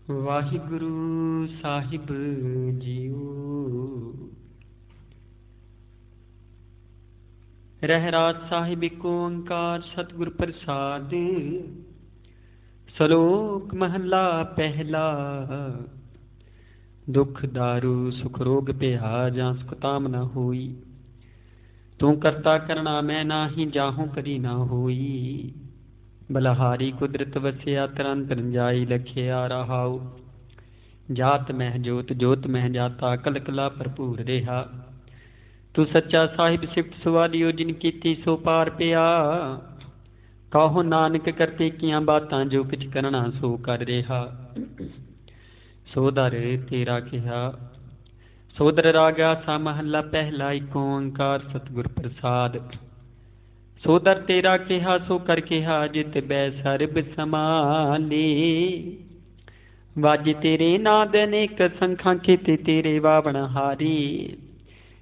वाहिगुरु साहिब जीओ। रहराज साहिब एक ओंकार सतगुर प्रसाद। सलोक महला पहला। दुख दारू सुख रोग पिहा जां सुख ताम न होई। तू करता करना मैं नाही जाहूं करी ना होई। बलहारी कुदरत वसिया तरंतर जाई लखिया रहाऊ। जात मह जोत जोत मह जाता कल कला भरपूर रेहा। तू सच्चा साहिब सिफत सवालियो जिन कीती सो पार पिया। कहो नानक करते किया बातां जो किछ करना सो कर रेहा। सोदर तेरा किहा सोदर रागा सा महला पहला एक ओंकार सतगुर प्रसाद। सोदर तेरा किहा सो कर किहा जित बै सरब समाले। वाज तेरे नाद अनेक संखां केते तेरे वावण हारी।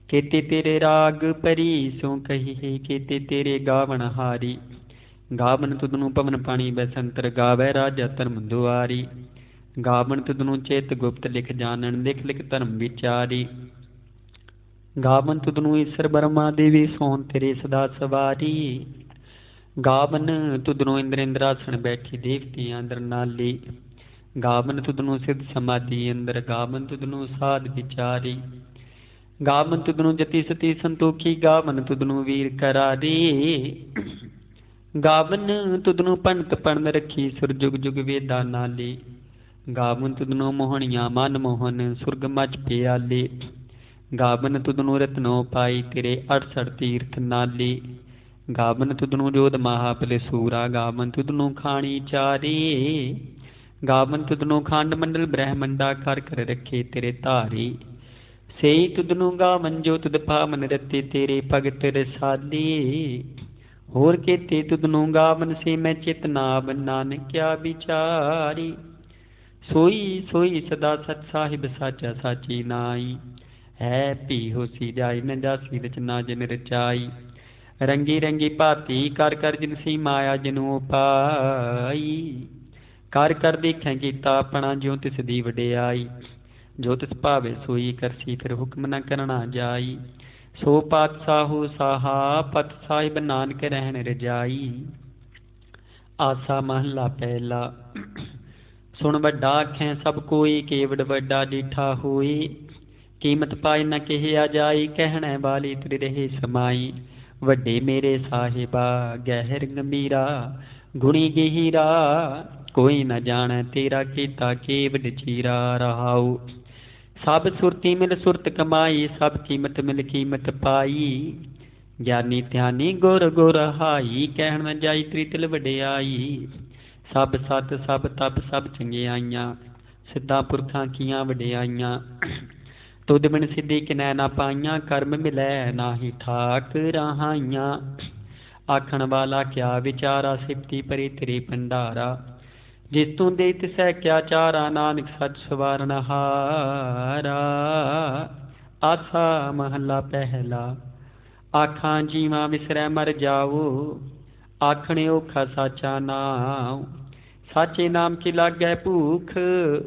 केते तेरे राग परी सो कही है केते तेरे गावण हारी। गावन तुदनु पवन पानी बसंतर गावै राजा धर्म दुआरी। गावन तुदनु चेत गुप्त लिख जानन लिख लिख धर्म विचारी। गावन तुदनु ईश्वर ब्रह्मा देवी सोन तेरे सदा सवारी। गावन तुदनु इंद्र इंद्रासन बैठी देवती अंदर नाली। गावन तुदनु सिद्ध समाधि अंदर गावन तुदनु साध विचारी। गावन तुदनु जति सती संतोखी गावन तुदनु वीर करारी। गावन तुदनु पंडित पढ़न रखी सुर जुग जुग वेदा नाली। गावन तुदनु मोहनिया मन मोहन सुरग मच प्याले। गावन तुदनु रत्नो पाई तेरे 68 तीर्थ नाली। गावन तुदनु जोध महाबल सूरा गावन तुदनु खानी चारी। गावन तुदनु खंड मंडल ब्रह्मंडा कर कर रखे तेरे धारी। सेई तुदनु गावन जो तुद पावन रते तेरे भगत रसाली। होर केते तुदनु गावन से मैं चेतनाव नानक क्या विचारी। सोई सोई सदा सच साहिब साचा साची नाई। है पी होसी जाई न जासी रचना जिन रचाई। रंगी रंगी भाती कर कर जिन सी माया जिनू पाई। कर कर देखें कीता अपना ज्यों तिस दी वडियाई। जो तिस भावे सोई करसी फिर हुक्म न करना जाई। सो पातशाहु साहा पत साहिब नानक रहन रजाई। आसा महला पहला। सुन वड्डा आखें सब कोई केवड़ वड्डा डिठा होई। कीमत पाई न कहिया जाई कहने वाली तेरे रहे समाई। वड्डे मेरे साहिबा गहर गंभीरा गुणी गहीरा। कोई न जाने तेरा कीता केवड चीरा रहाऊ। सब सुरती मिल सुरत कमाई सब कीमत मिल कीमत पाई। ज्ञानी ध्यानी गुर गुर हाई कहन न जाई तेरी तिल वडियाई। सब सत सब तप सब चंगियाइयां सिद्धा पुरखां कियां वडियाइयां। तुद बिन सिद्धि किनै ना पाइयां कर्म मिलै नाही ठाक रहाइयां। आखण वाला क्या विचारा सिफती परे तेरे भंडारा। जिस तू दे तिसै क्या चारा नानक सच सवारन हारा। आसा महला पहला। आखां जीवा विसरै मर जाओ आखणे औखा साचा नाम। साचे नाम की लागै भूख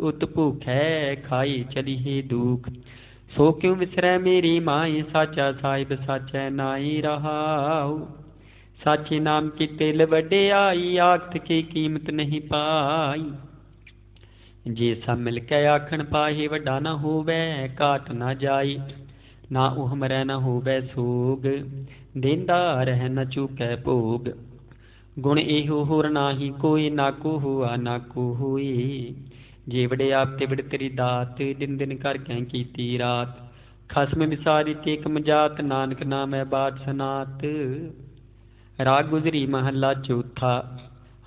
उत भूखै खाई चली है दुख। सो क्यों विसरै मेरी माई साचा साहिब साचै नाई रहाऊ। साचे नाम की तिल वडियाई आखत की कीमत नहीं पाई। जे सब मिल के आखन पाहे वड्डा न होवै घाट न जाई। ना उह मरै न होवै सोग देंदा रह न चूकै भोग। गुण एहो होर नाही कोई नाको हुआ नाको होई। जे वडे आप ते वड तेरी दात दिन दिन कर कैं कीती रात। खसम विसारी ते कमजात नानक नाम है बात सनात। राग गुजरी महला चौथा।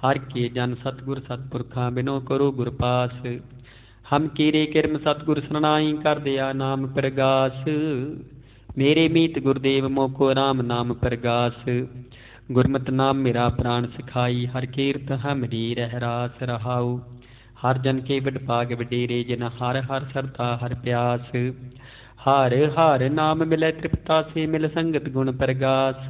हर के जन सतगुर सतपुरखा बिनो करो गुर पास। हम कीरे किरम सतगुर सरनाई कर दिया नाम प्रगास। मेरे मीत गुरदेव मोको राम नाम प्रगास। गुरमत नाम मेरा प्राण सिखाई हर कीरत हमरी रहरास रहाऊ। हर जन के वड भाग वडेरे जिन हर हर सरता हर प्यास। हर हर नाम मिलै तृप्ता से मिल संगत गुण प्रगास।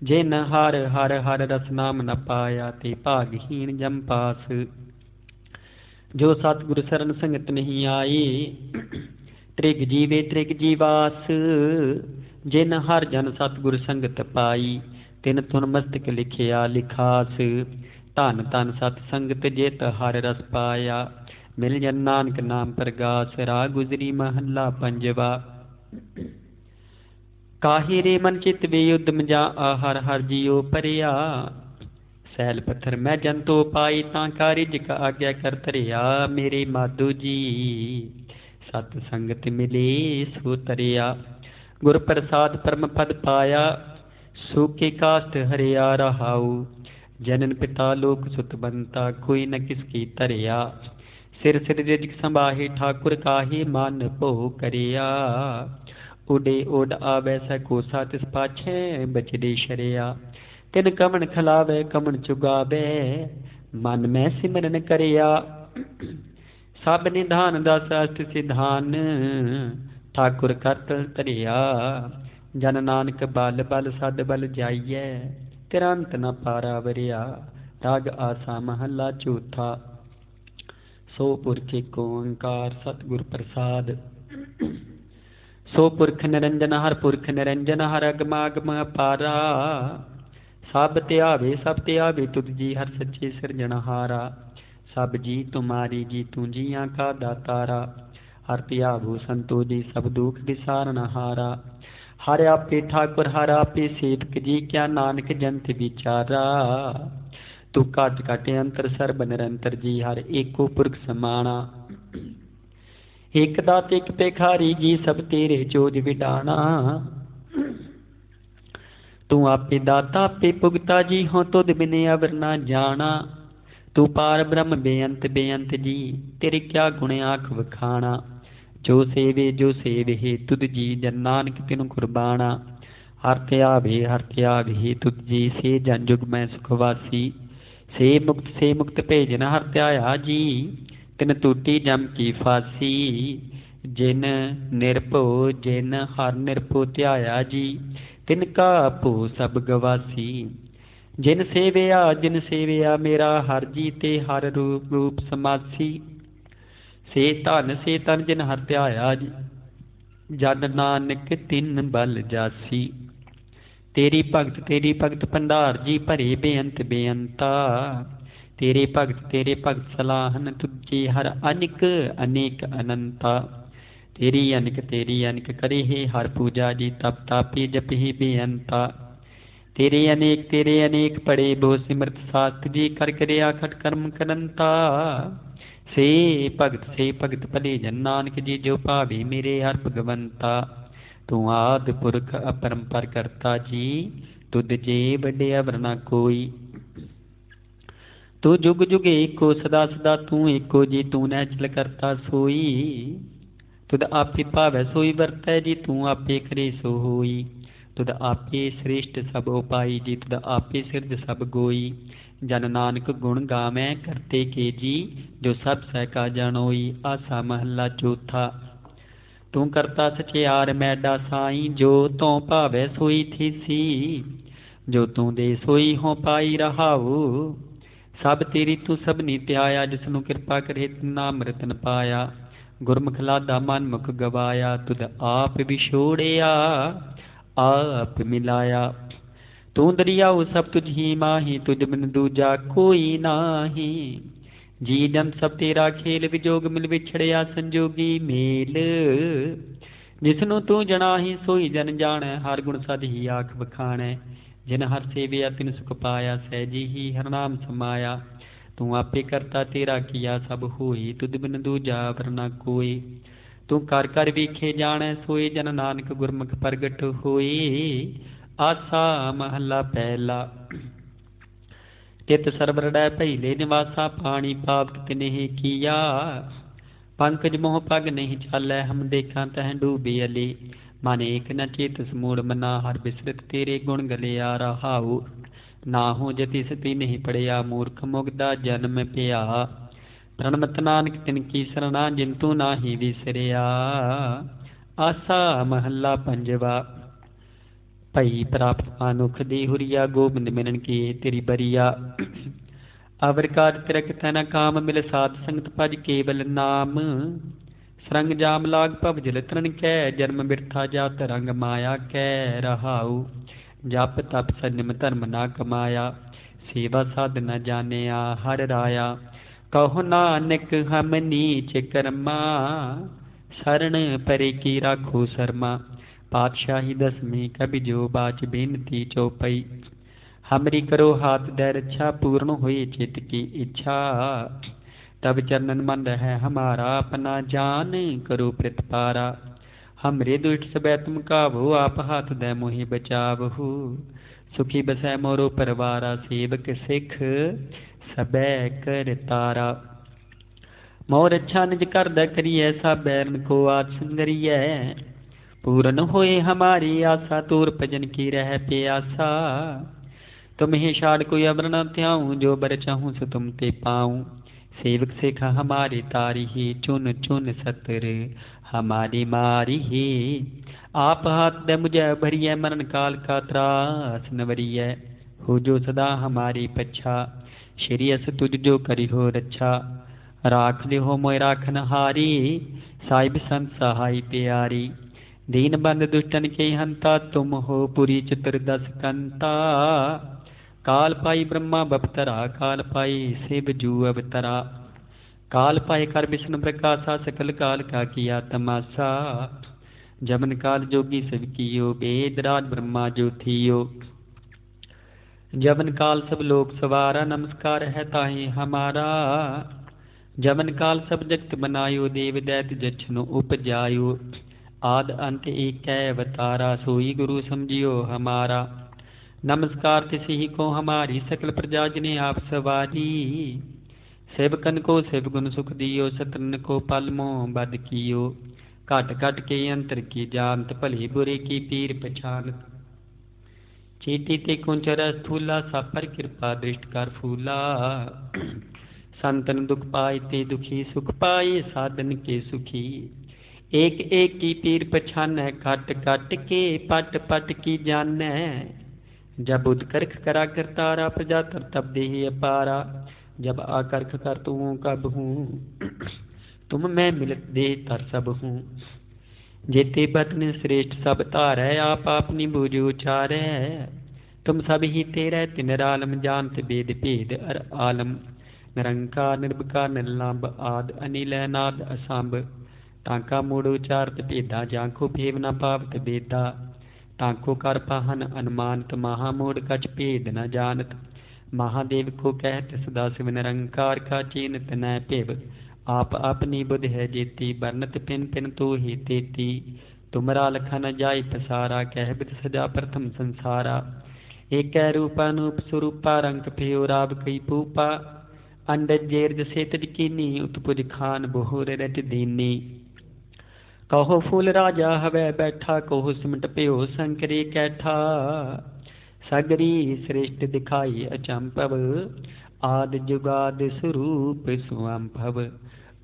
जिन हर हर हर रस नाम न पाया ते भागहीन जम पास। जो सतगुर सरन संगत नहीं आए, त्रिग जीवे त्रिग जीवास। जिन हर जन सतगुर संगत पाई, तिन तुन मस्तक लिखिया लिखास। धन धन सत संगत जेत हर रस पाया, मिल जन नानक नाम प्रगास। राग गुजरी महला पंजवा। काहे रे मन चित वे उद्यम जा, हर हर जियो परिया। सैल पत्थर मैं जंतो पाई, तां रिजक आज्ञा कर तरिया। मेरे माधो जी सत संगत मिले सो तरिया। गुर प्रसाद परम पद पाया, सूखे काष्ठ हरिया रहाऊ। जनन पिता लोक सुत बनता, कोई न किसकी तरिया। सिर सिर रिजक संभाहे, ठाकुर काहे मान भो करिया। उडे उड आवै सकोसा, तिस पाछे बचड़े शरिया। तिन कमन खिलावे कमन चुगावे, मन में सिमरन करिया। सब निधान दस अष्ट सिधान, ठाकुर करत तरिया। जन नानक बल बल सद बल जाइए, तेरा अंत न पारा वरिया। राग आसा महला चौथा। सो पुरख एको ओंकार सतगुर प्रसाद। सो पुरख निरंजन हर पुरख निरंजन, हर अगमागम अपारा। सब त्यावे सब त्यावे तुझ जी, हर सच्चे सिरजनहारा। सब जी तुम्हारी जी, तू जियां का दातारा। हर त्यावो संतो जी, सब दुख विसारन हारा। हर आपे ठाकुर हर आपे सेवक जी, क्या नानक जंत विचारा। तू काट काटे अंतर सर्ब निरंतर जी, हर एको पुरख समाना। एक दात एक पेखारी जी, सब तेरे चोज विडाना। तू आपे दाता आपे पुगता जी, हो तुद बिने अवर ना जाना। तू पार ब्रह्म बेअंत बेअंत जी, तेरे क्या गुण आख वखाना। जो सेवे हे तुद जी, जन नानक तिनु कुर्बाना। हर त्यावे तुद जी, से जन जुग मैं सुखवासी। से मुक्त भेजन हर त्याया जी, तिन टूटी जम की फांसी। जिन हर निरभो त्याया जी, तिनका भो सब गवासी। जिन सेविया मेरा हर जी, ते हर रूप रूप समासी। से तन जिन हर त्याया जी, जन नानक तिन बल जासी। तेरी भगत भंडार जी, भरे बेअंत बेअंता। तेरे भगत सलाहन तुझी, हर अनिक अनेक अनंता। तेरी अनिक करे हे हर पूजा जी, तप तापी जप ही बेअंता। तेरे अनेक पड़े बहु सिमरत शास्त्र जी, कर करे आखट कर्म करंता। से भगत भले जन नानक जी, जो भावे मेरे हर भगवंता। तू आदि पुरख अपरंपर करता जी, तुद जे बड़े अवर ना कोई। तू जुग जुग एको सदा सदा, तू एको जी, तू नैचल करता सोई। तुद आपे भावै सोई वरतै जी, तू आपे करे सो होई। तुद आपे श्रेष्ठ सब उपाई जी, तुद आपे सिरज सब गोई। जन नानक गुण गावै करते के जी, जो सब सहका जानोई। आसा महला चौथा। तू करता सचियार मैडा साई, जो तो भावै सोई थीसी। जो तू दे सोई हो पाई रहाऊ। सब तेरी तू सबनी त्याया, जिसनु कृपा करे नाम रतन पाया। गुरमुख लादा मन मुख गवाया, तुद आप विछोड़िया आप मिलाया। तू दरियाऊ सब तुझ ही माही, तुझ बिन दूजा कोई नाही। जी जन सब तेरा खेल, विजोग मिल विछड़िया संजोगी मेल। जिसनु तू जनाही सोई जन जानै, हर गुण सद ही आख बखानै। जिन हर सेविया तिन सुख पाया, सहजी ही हर नाम समाया। तू आपे करता तेरा किया सब होई, तुद बिन दूजा वर ना कोई। तू कर कर वीखे जानै, सोई जन नानक गुरमुख प्रगट होई। आसा महला पहला। तित सरवरड़ै पहिले निवासा, पानी पावक तिनेहि किया। पंकज मोह पग नहीं चालै, हम देखा तह डूबे अली। मन एक न चेतस मूढ़ मना, हर बिसरत तेरे गुण गलिया रहाऊ। ना हो जति सती नहीं पड़िया, मूर्ख मुगदा जन्म पिया। प्रणमत नानक तिनकी सरना, जिंतु नाही विसरिया। आसा महला पंजवा। भई प्राप्त मानुख दी हुरिया, गोबिंद मिलन की तेरी बरिया। अवर काज तिरक तैना काम मिल साध संगत भज केवल नाम सरंग जाम लाग भव जल तरण कै जन्म बिरथा जात रंग माया कै रहाऊ जप तप संयम धर्म ना कमाया सेवा साध न जानिया हर राया कहो नानक हम नीच कर्मा शरण परे की राखो शर्मा पातशाही दसवीं कवि जो बाच बेनती चौपई हमरी करो हाथ दे रक्षा पूर्ण हुई चित की इच्छा तब चरणन मन है हमारा अपना जान करो प्रतिपारा हमरे दुष्ट सबै तुम काबू आप हाथ दे मोहि बचावहु सुखी बसै मोरो परवारा सेवक सिख सबै कर तारा मोर अच्छा निज कर द करिए सब बैरन को आज संगरिए पूरन होए हमारी आशा तूर भजन की रह प्यासा तुम ही छाड़ कोई अबर न त्याऊं जो बर चाहूं सो तुम ते पाऊं सेवक सिखा हमारी तारी ही चुन चुन सतर हमारी मारी ही आप हाथ दे मुझे भरिए मरण काल का त्रास नवरिए हो जो सदा हमारी पच्छा श्री अस तुझ जो करी हो रक्षा राख ले हो मोय राखन हारी साहिब संत सहाय प्यारी दीन बंद दुष्टन के हंता तुम हो पुरी चतुर्दश कंता काल पाई ब्रह्मा बपतरा काल पाई शिव जू अवतरा काल पाए कर विष्णु प्रकाशा सकल काल का किया तमाशा जमन काल जोगी सब कियो वेद राज ब्रह्मा जो थियो जमन काल सब लोग सवारा नमस्कार है ताहि हमारा जमन काल सब जगत बनायो देव दैत जछनु उपजायो आद अंत एक अवतारा सोई गुरु समझियो हमारा नमस्कार तिसी ही को हमारी सकल प्रजा जिने आप सवारी सेवकन को शिव गुण सुख दियो सतरन को पलमो बद कियो घट घट के अंतर की जानत भली बुरे की पीर पछानत चीटी ते कुंचर स्थूला सापर कृपा दृष्ट कर फूला संतन दुख पाए ते दुखी सुख पाए साधन के सुखी एक एक की पीर पछान घट घट के पट पट की जान जब बुध करख करा कर तारा प्रजा तर तब दे अपारा जब आकर्ख कर तू कब हूँ तुम मैं मिलत दे तर सब हूँ जेते बतन श्रेष्ठ सब तारै आप अपनी बूझ उचारै तुम सब ही तेरे तिन आलम जानत वेद भेद अर आलम निरंकार निर्विकार निर्लंब आद अनिल नाद असंभ टांका मूड़ उचारत भेदा जांखो भेव न पावत बेदा टांको कर पाहन अनुमानत महामूढ़ कछ भेद न जानत महादेव को कहत सदा शिव निरंकार का चीनत न पेव आप अपनी बुध है जेती बरनत पिन पिन तो ही तेती तुमरा लखा न जाय पसारा कह बिद सजा प्रथम संसारा एक रूपानूप स्वरूपा रंग भयो राव कई पूपा अंडज जेर जसे तज कीनी उत्पुज खान बोहर रट दीनी कहो फूल राजा हवै बैठा कहो सिमट प्यो शंकरी कैठा सगरी श्रेष्ठ दिखाई अचंपव आद जुगाद स्वरूप स्वंभव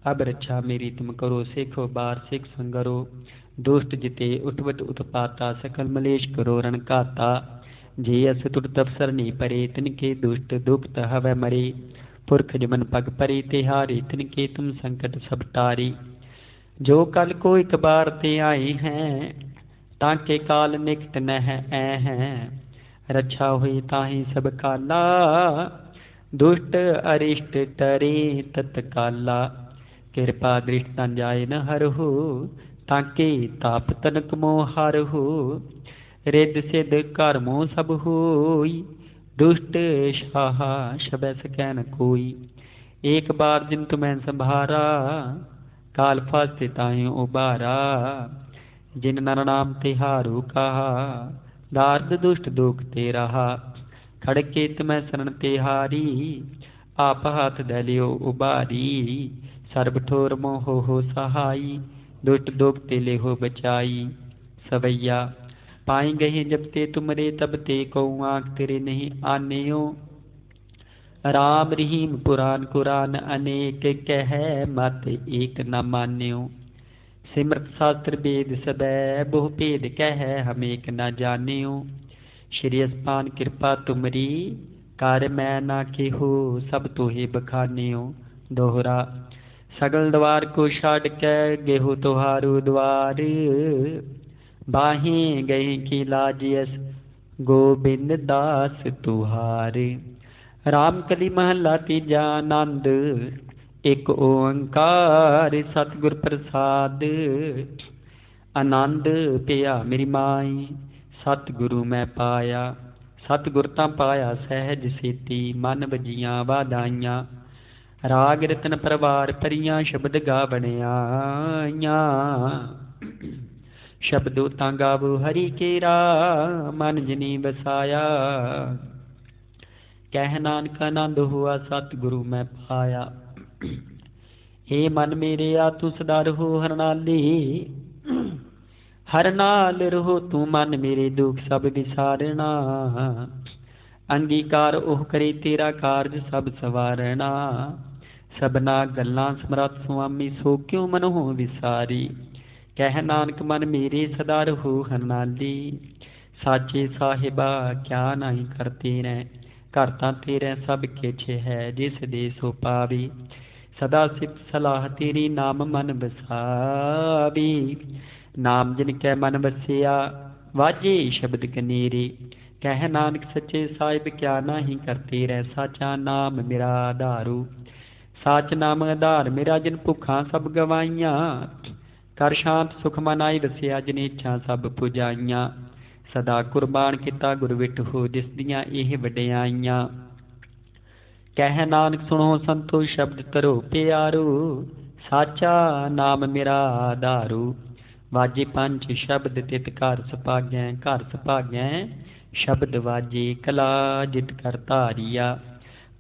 अब रक्षा मेरी तुम करो सिखो बार सिख संगरो दुष्ट जिते उठवट उत्पाता सकल मलेश करो रण काता जे अस तुट तपसरनी परे तिनके दुष्ट दुखत हवै मरे पुरख जमन पग परे तिहारी तिनके तुम संकट सब टारी जो कल को एक बार ते आए हैं ताके काल निकट न है हैं रक्षा हुई ताहि सब काला दुष्ट अरिष्ट टरे तत्काला कृपा दृष्ट न जाय न हर हो ताके ताप तनक मोह हर हो रिद सिद्ध कर्मो सब होई दुष्ट शाह शबै सकै न कोई एक बार जिन तुम्हें संभारा काल फास्ते ताहि उबारा जिन नर नाम तिहारू कहा दार्द दुष्ट दुख ते रहा खड़के तुम्हें शरण तिहारी आप हाथ दलियो उबारी सर्ब ठोर मोह हो सहाई दुष्ट दुख ते ले हो बचाई सवैया पाई गहे जब ते तुमरे तब ते को आँख तेरे नहीं आने राम रहीम पुराण कुरान अनेक कह मत एक न मान्यो सिमरत शास्त्र वेद सबै बहु भेद कह हम एक न जान्यो श्री अस्पान कृपा तुमरी ਕਰ ਮੈਂ ਨਾ ਕਿਹੋ ਸਭ ਤੋਹੇ ਬਖਾਨਿਓ। ਦੋਹਰਾ सगल द्वार को छाड़ के गेहूँ तुहारू द्वार। बाहें गए की लाजियस गोबिंद दास तुहार। राम कली महला तीजा आनंद एक ओंकार सतगुर प्रसाद। आनंद पिया मेरी माई सतगुरु मैं पाया। सतगुर तां पाया सहज सेती मन वजियां वाधाइयां। राग रतन परवार परियां शब्द गा बनियाइयां। शब्दों तां गावो हरि केरा मन जिनी बसाया। कह नानक आनंद हुआ सतगुरु मैं पाया। हे मन मेरे आ तू सदा रहो हर नाली। हर नाल रहो तू मन मेरे दुख सब विसारना। अंगीकार ओह करे तेरा कारज सब सवारना। सबना गल्लां समरथ सुआमी सो क्यों मन हो विसारी। कह नानक मन मेरे सदा रहो हर नाली। साचे साहिबा क्या नहीं करते रह। घर तां तेरे सब किछ है जिस दे सो पावी। सदा सिफ सलाह तेरी नाम मन बसावी। नाम जिन कै मन बसिया वाजे शब्द कनेरे। कह नानक सच्चे साहिब क्या नहीं करते रह। साचा नाम मेरा आधारू। साच नाम आधार मेरा जिन भुखा सब गवाइयां। कर शांत सुख मनाई वसिया जिन इच्छा सब पुजाइयां। सदा कुर्बान किता गुर विट हो जिस दियां एह वडियाइयां। कह नानक सुनो संतो शब्द तरो प्यारो। साचा नाम मेरा आधारू। वाजे पंच शब्द तित घर सुभागै। घर सुभागै शब्द वाजे कला जित कर धारिया।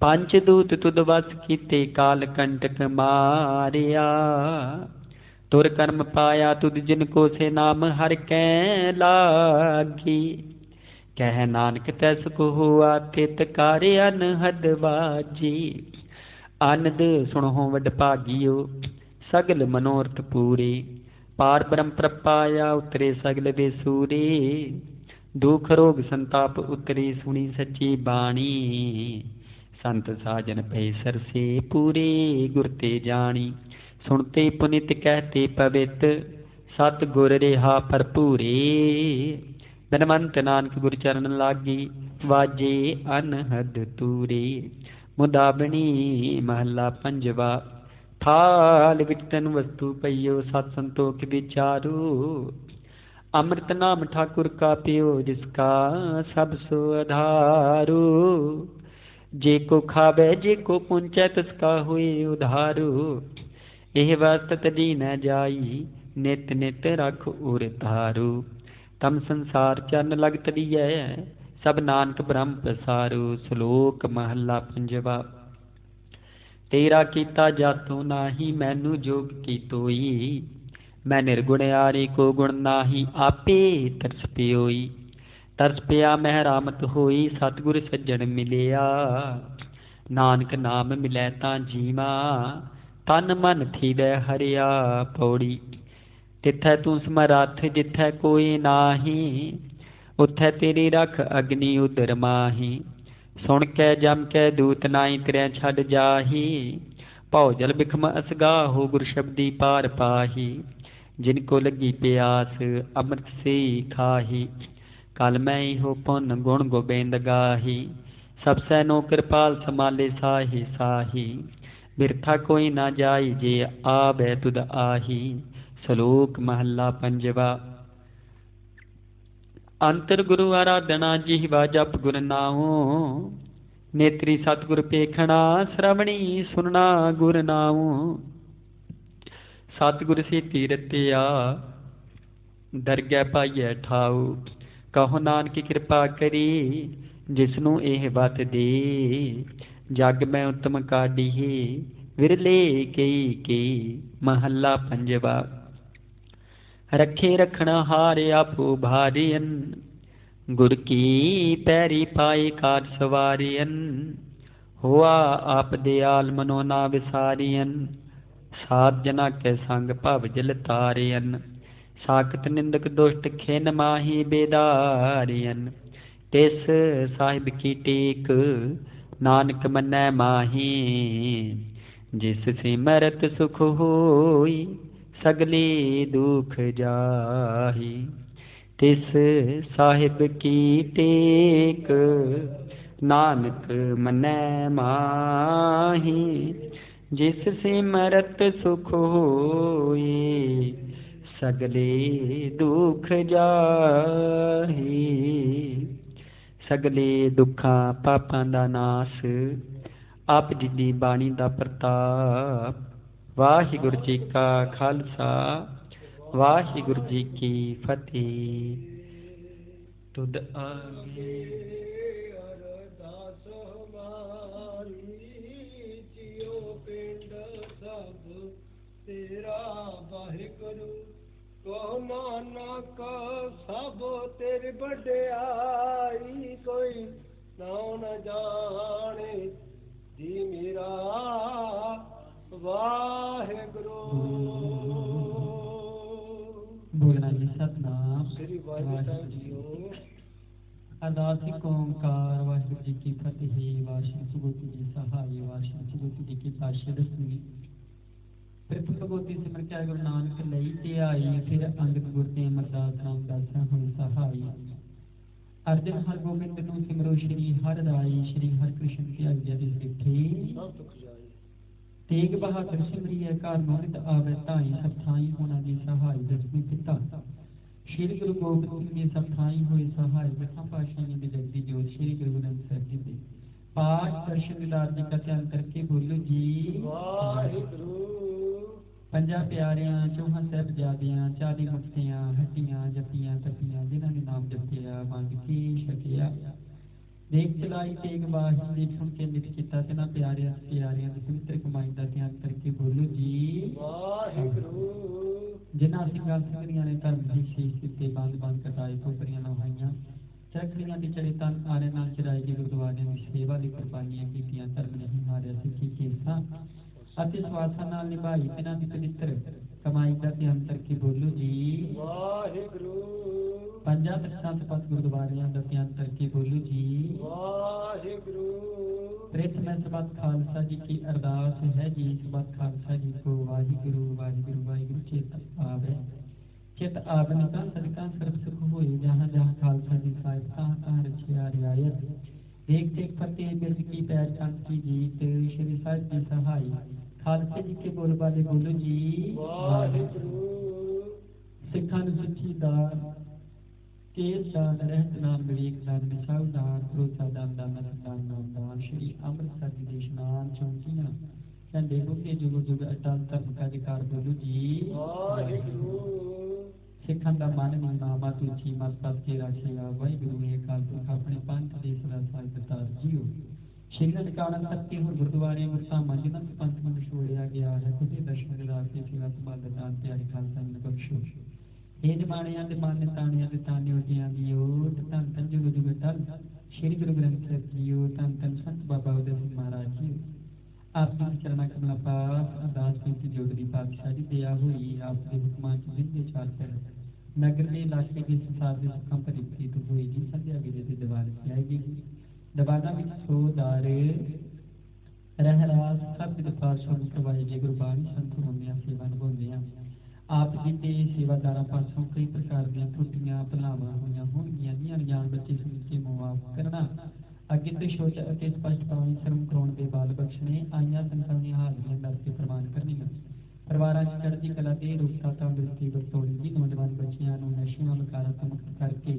पंच दूत तुद वस कीते काल कंटक मारिया। तुर कर्म पाया तुद जिनको से नाम हर कै लागी। कह नानक तैस को हुआ तित कार्य अनहद बाजी। आनंद सुनहो वड भागियो सगल मनोरथ पूरे। पार ब्रह्म प्रपाया उतरे सगल बेसूरे। दुख रोग संताप उतरे सुनी सच्ची बाणी। संत साजन भय सरसे पूरे गुर ते जानी। सुनते पुनित कहते पवित सतगुर रेहा भरपूरे। धनवंत नानक गुर चरण लागी वाजे अनहद तूरे। मुदाबनी महला पंजवा। थाल विच तन वस्तु पइयो सत संतोख विचारो। अमृत नाम ठाकुर का पियो जिसका सब सो आधारो। जे को खावे जे को पुंचै तसका हुए उधारो। एह वस्त दी न जाई नित नित रख उर धारो। तम संसार चरण लग तड़ियै सब नानक ब्रह्म प्रसारो। श्लोक महला पंजवा। तेरा कीता जातो नाही मैनू जोग की तोई। मैं निर्गुण आरे को गुण नाही आपे तरस पियोई। तरस पिया महरामत होई सतगुर सज्जन मिलिया। नानक नाम मिलै तां जीवा तन मन थीवै हरिया पौड़ी। तिथै तू समरथ जिथै कोई नाही। उथै तेरी रख अग्नि उदर माही। सुन कै जम कै दूत नाई तिरै छड़ जाही। भौ जल बिखम असगाहो गुर शब्दी पार पाही। जिनको लगी प्यास अमृत से खाही। कल मैं हो पुन गुण गोबिंद गाही। सब सैनो कृपाल समाले साही साही। बिरथा कोई ना जाई जे आवे तुद आही। श्लोक महला पंजवा। अंतर गुरु आराधना जिह्वा जप गुर नाओ। नेत्री सतगुर पेखना श्रवणी सुनना गुर नाओ। सतगुर से तीरतिया दरगह पाइए ठाऊ। कहो नानक कृपा करी जिसनू एह बत दे। जग मैं उत्तम काढ़ी विरले कई के। महला पंजवा। रखे रखना हार आपो भारियन। गुर की पैरी पाए कार सवारियन। हुआ आप दयाल मनो ना विसारियन। सात जना के संग भव जल तारियन। साकत निंदक दुष्ट खिन माही बेदारियन। तिस साहिब की टेक नानक मन्नै माही जिस सिमरत सुख होई सगले दुख जाही तिस साहिब की टेक नानक मन्नै माही जिस सिमरत सुख होई सगले दुख जाही सगले दुखां पापां दा नास आप जी दी बाणी दा प्रताप वाहिगुरु जी का खालसा वाहिगुरु जी की फतेह। तुद आगे अरदास हमारी जियो पिंड सब तेरा वाहिगुरु को नानक सब तेरी बड़ाई कोई नाम न जाने जी मेरा वाहिगुरु। बोलना जी सतनाम श्री वाहिगुरु जीओ। अरदास ओंकार वाहिगुरु जी की फतेह। वाहिगुरु सुगोती जी सहाय वाहिगुरु सुगोती जी की पातशाह दसवीं प्रथम सुगोती सिमर के गुरु नानक लई ते आई फिर अंगद गुर ते अमरदास रामदास होई सहाय। अर्जन हर गोबिंद नूं सिमरो श्री हर राई श्री हर कृष्ण की आज्ञा दी सिੱਖੀ तेग बहादुर सिमरिए घर मोहित आवे धाई सब थाई होना जी सहाय दसवीं पिता श्री गुरु गोबिंद सिंह जी सब थाई होए सहाय दसां पातशाहियों की जगदी जोत श्री गुरु ग्रंथ साहिब जी दे पाठ दर्शन दीदार जी का ध्यान करके बोलो जी वाहिगुरु। पंजा प्यारियां चौहां साहिबजादियां 40 मुक्तियां हट्टियां जपियां तपियां जिन्हां ने नाम जपिया मंग के छकिया देख चलाई तेग बाही ने सुन के नित किता तिन्हां प्यारियां प्यारियां दी पवित्र कमाई दा ध्यान करके बोलो जी वाहिगुरु। जिन्हां सिंगां सिंगरियां ने धर्म दी शीश दिते बंद बंद कटाई खोपरियां नहाइयां चरखड़ियां दी चढ़े तन आरे नाल चढ़ाई जी गुरुद्वारे दी सेवा दी कुर्बानियां कीतियां धर्म नहीं हारिया सिੱਖੀ केसां ਅਤੇ ਸਵਾਸਾਂ ਨਾਲ ਨਿਭਾਈ ਤਿਨਾਂ ਦੀ ਪਵਿੱਤਰ ਕਮਾਈ ਦਾ ਧਿਆਨ ਕਰਕੇ ਬੋਲੋ ਜੀ ਵਾਹਿਗੁਰੂ। ਪੰਜਾਂ ਤਖਤਾਂ ਸਪਤ ਗੁਰਦੁਆਰਿਆਂ ਦਾ ਧਿਆਨ ਕਰਕੇ ਬੋਲੋ ਜੀ ਵਾਹਿਗੁਰੂ। प्रथम सबत खालसा जी की अरदास है जी सबत खालसा जी को वाहिगुरु वाहिगुरु वाहिगुरु चेत आवे चित आवन का सदका सर्व सुख होए जहाँ जहाँ खालसा जी साहिब कहाँ कहाँ रचिया रियायत देख देख फतेह बिरद की पैर कंठ की जीत श्री साहिब जी सहाय खालसे जी के बोल वाले बोलो जी वाहिगुरु। सिखां नूं सच्ची दान केस दान रहत नाम विवेक दान विसाऊ दान भरोसा दान दान दान नाम दान श्री अमृतसर जी दे इशनान चौंकियां झंडे बुके जुग जुग अटल धर्म का अधिकार बोलो जी वाहिगुरु। सिखां दा मन नीवा मत ऊंची मत पद के राशिया वाहिगुरु ने अकाल पुरख अपने पंथ दे सदा साहिब दास जीओ श्री ननकाना सत्य हो गुरुद्वारे मुरसामा जिन्हां पंथ नूं छोड़िया गया है खुदे दर्शन दिला के सेवा संभाल दान प्यारे खालसा ने बख्शो हे जमानियां दे मान ताणियां दे ताने उठियां दी ओट धन धन जुग जुग टल श्री गुरु ग्रंथ साहिब जीओ धन धन संत बाबा उदय सिंह महाराज जी आप जी चरणा कमला पास अरदास बेनती जोगदी पातशाह जी दया होई आप दे हुक्मां च दिन दे चार पैर नगर दे इलाके दे संसार दे सुखां भरी प्रीत होएगी संध्या ਵੇਲੇ ਦੇ ਦਰਬਾਰ ਚ ਆਏਗੀ ਦਰਬਾਰਾਂ ਵਿੱਚ ਸੋਦਾਰ ਰਹਿਰਾਸ ਸਭ ਦੇ ਪਾਸੋਂ ਕਰਵਾਏ ਜੇ ਗੁਰਬਾਣੀ ਸੰਤ ਹੁੰਦਿਆਂ ਸੇਵਾ ਨਿਭਾਉਂਦੇ ਆ आप जी के सेवादारां पासों कई प्रकार दी त्रुटियां भलावां होईयां होणगीआं जिहां अनजान बच्चे सुन के मुआफ करना अगे तो सोच अते स्पष्ट पाणी शर्म कराउण दे बाल बख्शणे आईयां संतां दी हाज़रियां दस के प्रमाण करनीआं परिवारां च चढ़दी कला ते रूपता तंदुरुस्ती बरतौणी जी नौजवान बच्चियां नूं नशिਆਂ विकारां ਤੋਂ मुक्त करके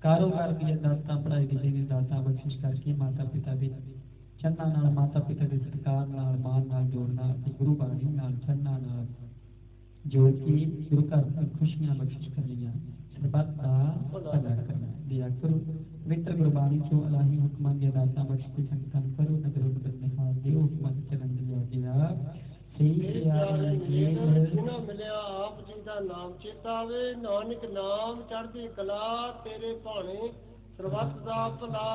कारोबार दी दातां पढ़ाई दी देवी दातां बख्शिश करके माता पिता दे चन्नां नाल माता पिता दे सत्कार नाल मान नाल जोड़ना अते गुरु बाणी नाल चन्नां नाल जोड़ के गुरु घर में खुशियां बख्शिश करनियां सरबत का भला करना दिया करो पवित्र गुरबाणी चो अलाही हुक्मां दी दातां बख्श के संगतां करो नगर नगर निहाल दे हुक्मां चलन दिया गया सही यार ये जिन्हां मिलिया आप जी दा नाम चेतावे नानक नाम चढ़दी कला तेरे भाणे ਸਰਬੱਤ ਦਾ ਭਲਾ।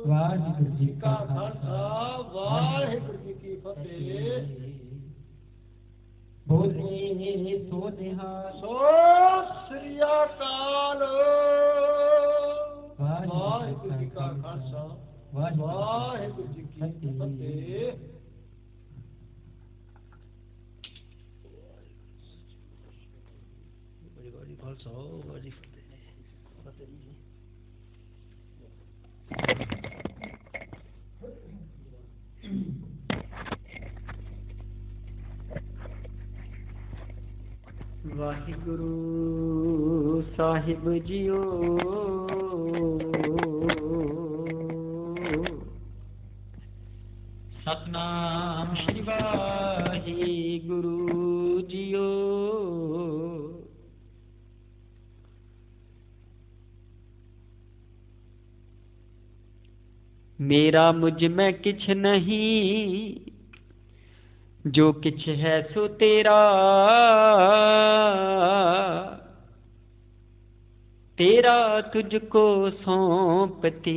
ਵਾਹਿਗੁਰੂ ਜੀ ਕਾ ਖਾਲਸਾ ਵਾਹਿਗੁਰੂ ਜੀ ਕੀ ਫਤਿਹ। ਬੋਲੇ ਸੋ ਨਿਹਾਲ ਸੋ ਸ੍ਰੀ ਅਕਾਲ। ਵਾਹਿਗੁਰੂ ਜੀ ਕਾ ਖਾਲਸਾ ਵਾਹਿਗੁਰੂ ਜੀ ਕੀ ਫਤਿਹ। ਬੜੀ ਬੜੀ ਖਾਲਸਾ ਬੜੀ ਫਤਿਹ ਜੀ। ਵਾਹਿਗੁਰੂ ਸਾਹਿਬ ਜੀਓ, ਸਤਨਾਮ ਸ਼੍ਰੀ ਵਾਹਿਗੁਰੂ ਜੀਓ। ਮੇਰਾ ਮੁਝ ਮੈਂ ਕਿਛ ਨਹੀਂ, ਜੋ ਕਿਛ ਹੈ ਸੋ ਤੇਰਾ। तेरा तुझको सौंपते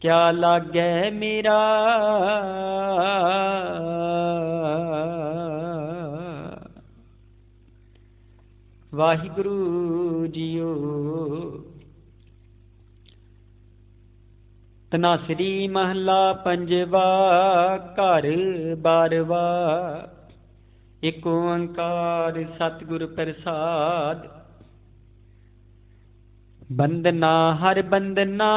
क्या लागै मेरा। वाहिगुरु जीओ। तनासरी महला पंजवा, घर बारवा। एक ओंकार सतगुर प्रसाद। बंदना हर बंदना,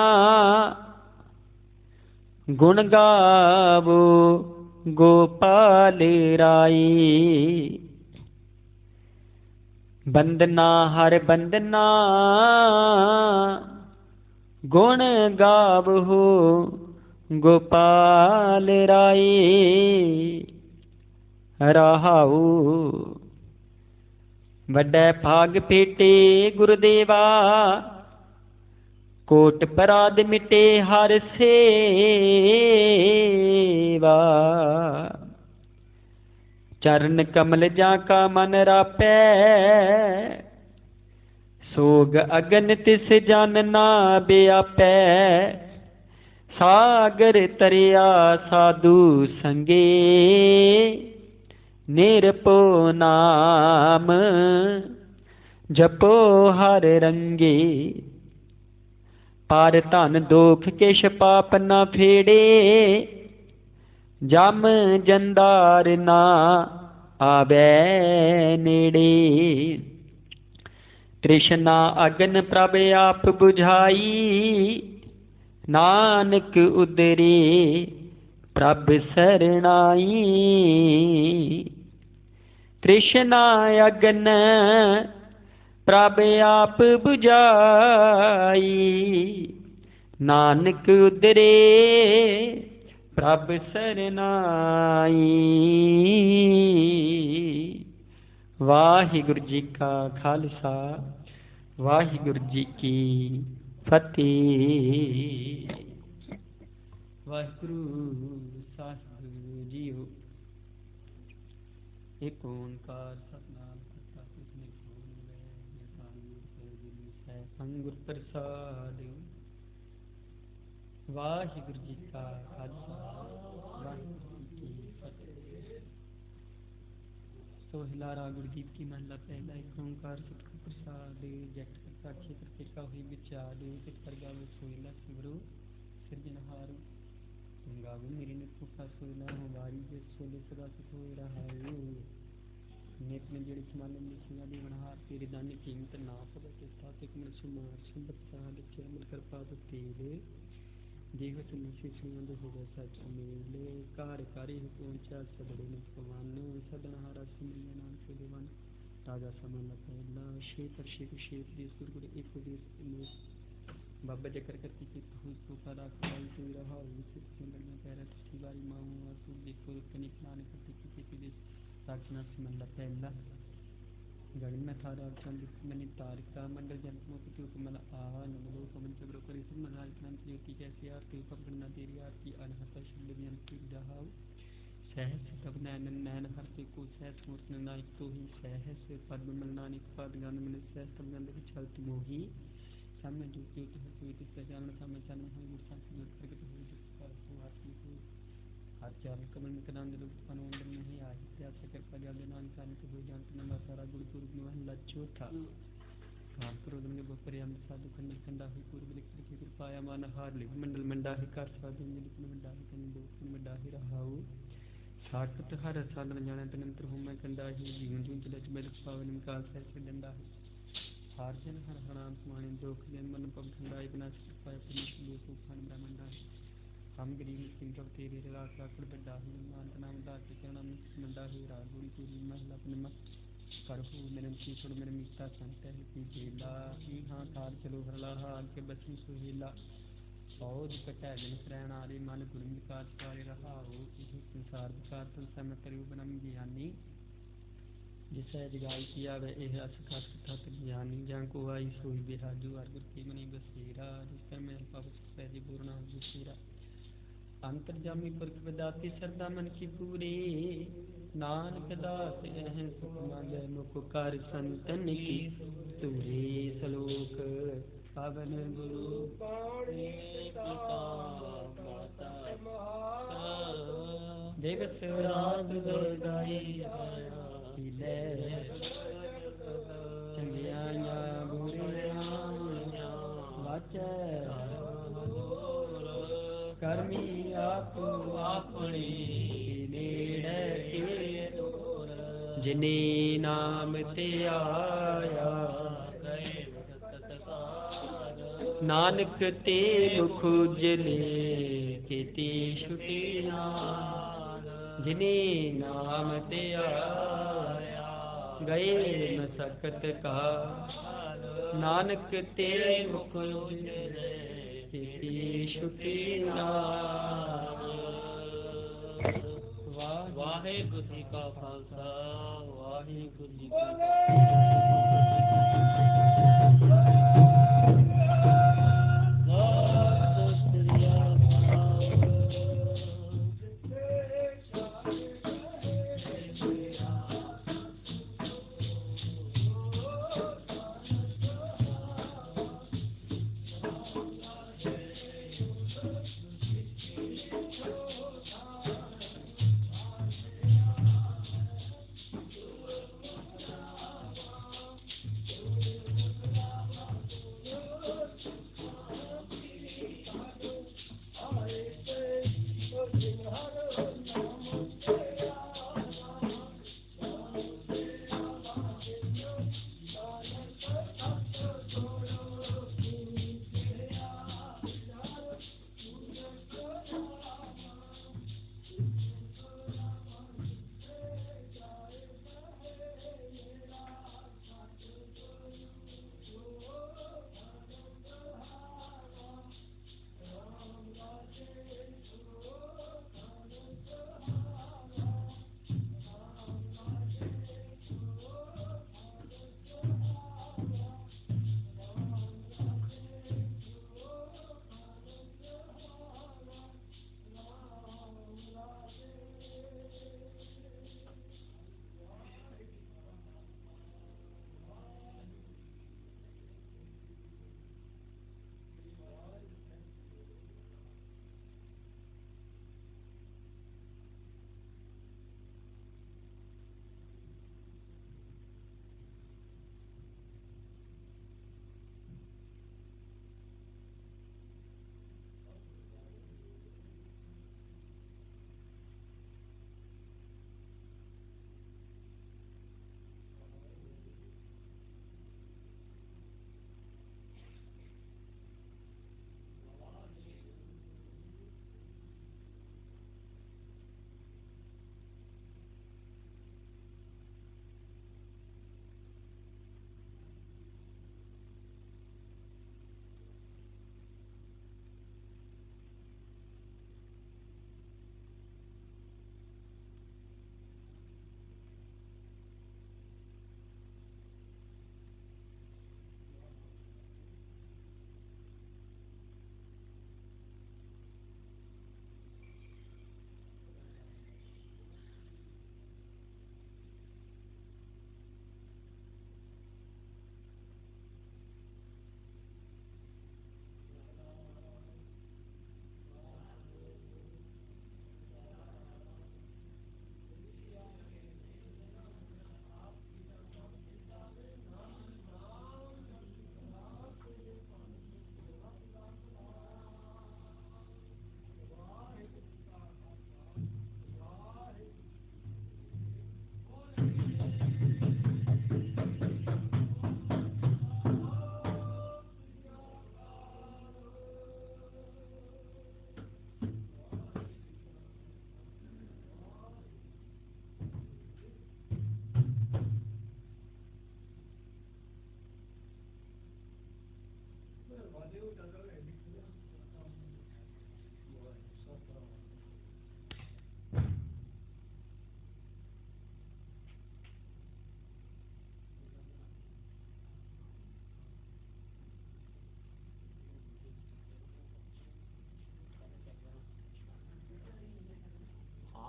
गुण गावो गोपाल राई। बंदना हर बंदना, गुण गावो गोपाल राई। रहाऊ वड्डे भाग पेटे गुरुदेवा, कोट पराध मिटे हर सेवा। चरण कमल जाका मन रापै, सोग अगन तिस जन ना ब्यापै। सागर तरिया साधु संगे, निरपो नाम जपो हर रंगे। पार धन दोख केश पाप न फेड़े, जम जंदार ना आवे नेड़े। तृष्णा अगन प्रभ आप बुझाई, नानक उदरे प्रभ सरणाई। तृष्णा अगन प्रभ आप बुझाई, नानक उदरे प्रभ सरनाई। वाहिगुरु जी का खालसा, वाहिगुरु जी की फतेह। वाहिगुरु साहिब जीओ। एक ओंकार सतनाम करता पुरख संगुर प्रसाद। वाहिगुरु जी का खालसा, वाहिगुरु जी की फतेह। सोहिला राग गुरदीप की महला पहला। एक ओंकार सतगुर प्रसाद। जट करता क्षेत्र के का हुई विचार, तित पर गावे सोहिला सिमरो सिरजनहार। गावे मेरी नित पुखा सोहिला हो वारी, जिस सोले सदा सुख होए रहाओ। नित में जड़ी समाले मिसिया दी वनहार, तेरे दानी कीमत ना पवे किस्ता। तिक मन सुमार संबत साल के अमल कर पाद तेरे। देह तुम से सुनंद होगा सच मेल। कार कारी पहुंचा सबड़े न पवन, सदनहारा सिमरिया नाम से देवन। राजा समन पहला शेतर शेख शेख देश गुरु एक देश। बाबा जकर करती की भूत को परा खाई तो रहा उसे सिमरना पैरा थी बारी माऊ आसु देखो कनिक नान करती की देश। साक्षना सिमरना पहला गण में थारा चंद मनि तारिका मंडल जंत मोती के उपमल आहा नमलो पवन चक्र करे सब मनाल अनंत ज्योति कैसी आरती उपगणना तेरी आरती अनहत शब्द व्यंत की रहाओ। सहस तब नैन नैन हरते को सहस मूर्त नायक तो ही सहस पद्म मल नानक पद गंध मिल सहस तब गंध विचलत मोही। सामने ज्योति तो हर कोई सजान सामने चरण है गुरसा से प्रकट हुई जिसका सुहाती हो। हर चरण कमल में कदांद लोग पनोंद में ही आहि प्यास कर पजा नान कान के हो जानत नंदा सारा गुरु गुरु में लच्छो था। क्रोधम ने बपरियाम साधु खंड खंडा ही पूर्व लिख की कृपाया मान हार लिख मंडल मंडा ही कर साधु लिख मंडा ही कन दो मंडा ही रहाऊ साकत हर साल न जाने तनंतर हूँ मैं कंडा ही जीवन जून चले मैं लिख पावन काल से डंडा ही हार जन हर हराम समाने दुख ले मन पग ठंडा विनाश कृपाया पुनित लिए तूफान ब्रह्मंडा हम गरीब सिंह कब तेरे रात राकड़ बड्डा ही मानत नाम दास चरणा मंडा ही रागुड़ी तेरी महला अपने करहु मिलन की छोड़ मेरे मिता संत है की बेला ही हाँ थार चलो हरला हाल के बसी सुहेला औद कटै जन शरण आरे मन गुरु विकार सवारे रहा हो इसी संसार विकार तुम समय करियो बनम ज्ञानी जिसै जगाई किया वह एह अस खास कथा ज्ञानी जहाँ को आई सोई बिहाजू हर गुर की मनी बसेरा जिसका मैं पावस पैदी पूर्णा बसेरा अंतर्जामी पुरख विदाती सरदा मन की पूरे नानक दास एह सुख मांगे मुख कर संतन की तुरे सलोक पावन गुरु पाणी पिता माता देव सिराग दुर्गाई ले चंगिया बुरिया वाचै करमी आप अपनी नेड़े के जिने नाम ते आया नानक ते मुख उजले केती छुटिया जिने नाम ते आया गए मसकत का नानक ते मुख उजले केती छुटिया वाहिगुरू जी का खालसा वाहिगुरू जी की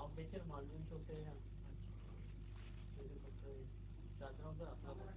ਆਪ ਵਿੱਚ ਰਮਾਲ ਨੂੰ ਛੋਟੇ ਆ ਇਹਦੇ ਕੋਲ ਚਾਦਰਾਂ ਦਾ ਆਪਣਾ